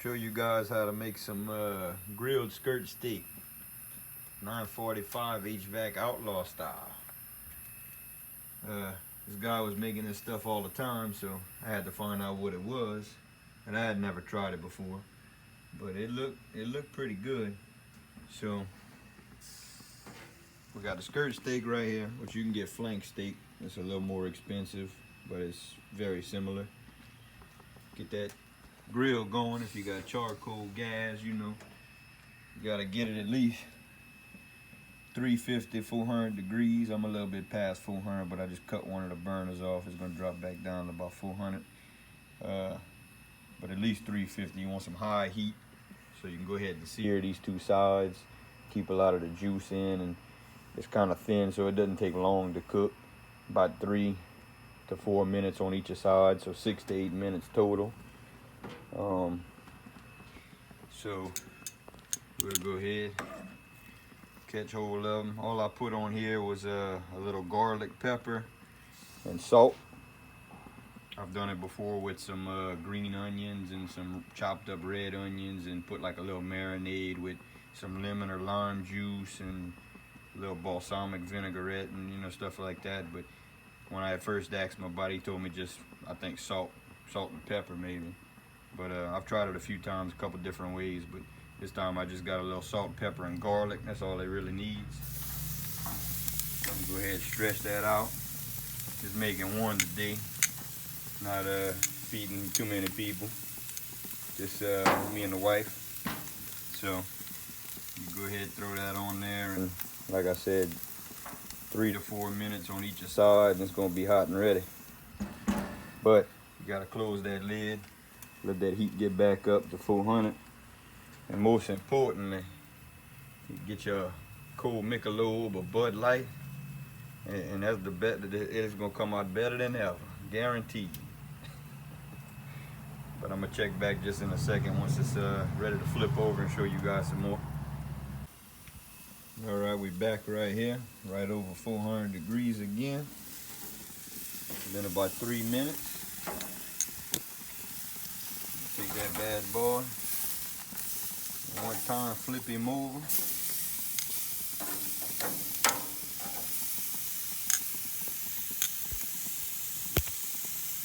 Show you guys how to make some grilled skirt steak, 945 HVAC outlaw style. This guy was making this stuff all the time, so I had to find out what it was, and I had never tried it before, but it looked pretty good. So we got the skirt steak right here, which you can get flank steak. It's a little more expensive, but it's very similar. Get that grill going. If you got charcoal gas, you know, you gotta get it at least 350, 400 degrees. I'm a little bit past 400, but I just cut one of the burners off. It's gonna drop back down to about 400. But at least 350. You want some high heat, so you can go ahead and sear these two sides, keep a lot of the juice in, and it's kind of thin, so it doesn't take long to cook. About 3 to 4 minutes on each side, so 6 to 8 minutes total. So we'll go ahead, catch hold of them. All I put on here was a little garlic, pepper, and salt. I've done it before with some green onions and some chopped up red onions, and put like a little marinade with some lemon or lime juice and a little balsamic vinaigrette and, you know, stuff like that. But when I first asked my buddy, he told me just, I think, salt and pepper maybe. But I've tried it a few times, a couple different ways, but this time I just got a little salt, pepper, and garlic. That's all it really needs. Go ahead and stretch that out. Just making one today, not feeding too many people. Just me and the wife. So you go ahead and throw that on there, and like I said, 3 to 4 minutes on each side, and it's gonna be hot and ready. But you gotta close that lid, let that heat get back up to 400, and most importantly, you get your cold Michelob or Bud Light, and that's the bet that it's gonna come out better than ever, guaranteed. But I'm gonna check back just in a second once it's ready to flip over and show you guys some more. All right, we back right here, right over 400 degrees again. It's been about 3 minutes. Take that bad boy, one time, flip him over.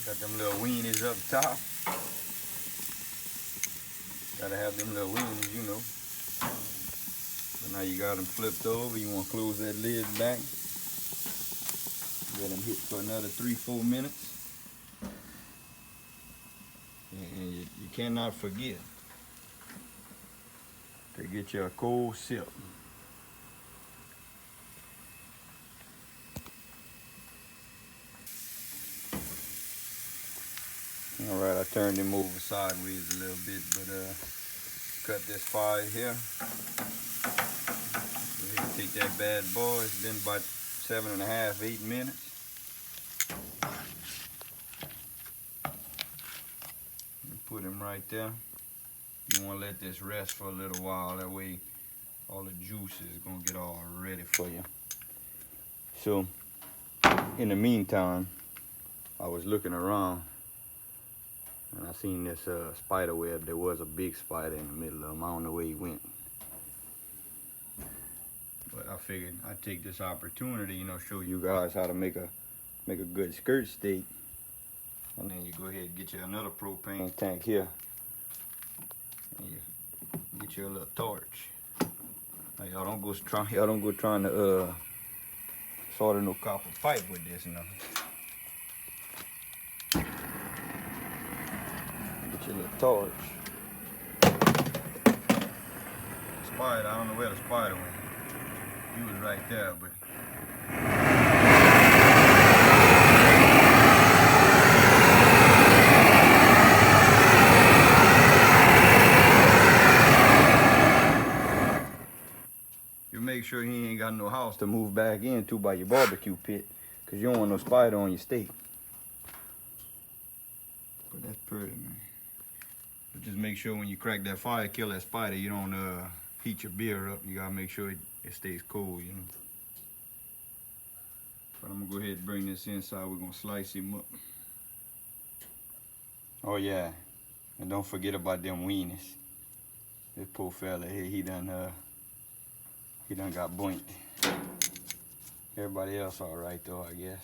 Got them little weenies up top. Gotta have them little weenies, you know. But now you got them flipped over, you want to close that lid back. Let them hit for another 3-4 minutes. And you cannot forget to get you a cold sip. All right, I turned him over sideways a little bit, but cut this fire here. Go ahead and take that bad boy. It's been about 7.5, 8 minutes. Put him right there. You want to let this rest for a little while. That way all the juice is going to get all ready for you. So in the meantime, I was looking around and I seen this spider web. There was a big spider in the middle of him. I don't know where he went. But I figured I'd take this opportunity, you know, show you guys how to make a good skirt steak. And then you go ahead and get you another propane tank here. And you get you a little torch. Now, y'all don't go trying to solder no copper pipe with this now. Get your little torch. Spider, I don't know where the spider went. He was right there, but make sure he ain't got no house to move back into by your barbecue pit, because you don't want no spider on your steak. But that's pretty, man. But just make sure when you crack that fire, kill that spider, you don't heat your beer up. You gotta make sure it stays cold, you know. But I'm gonna go ahead and bring this inside. We're gonna slice him up. Oh yeah, And don't forget about them weenies. This poor fella here, he done got blinked. Everybody else all right though, I guess.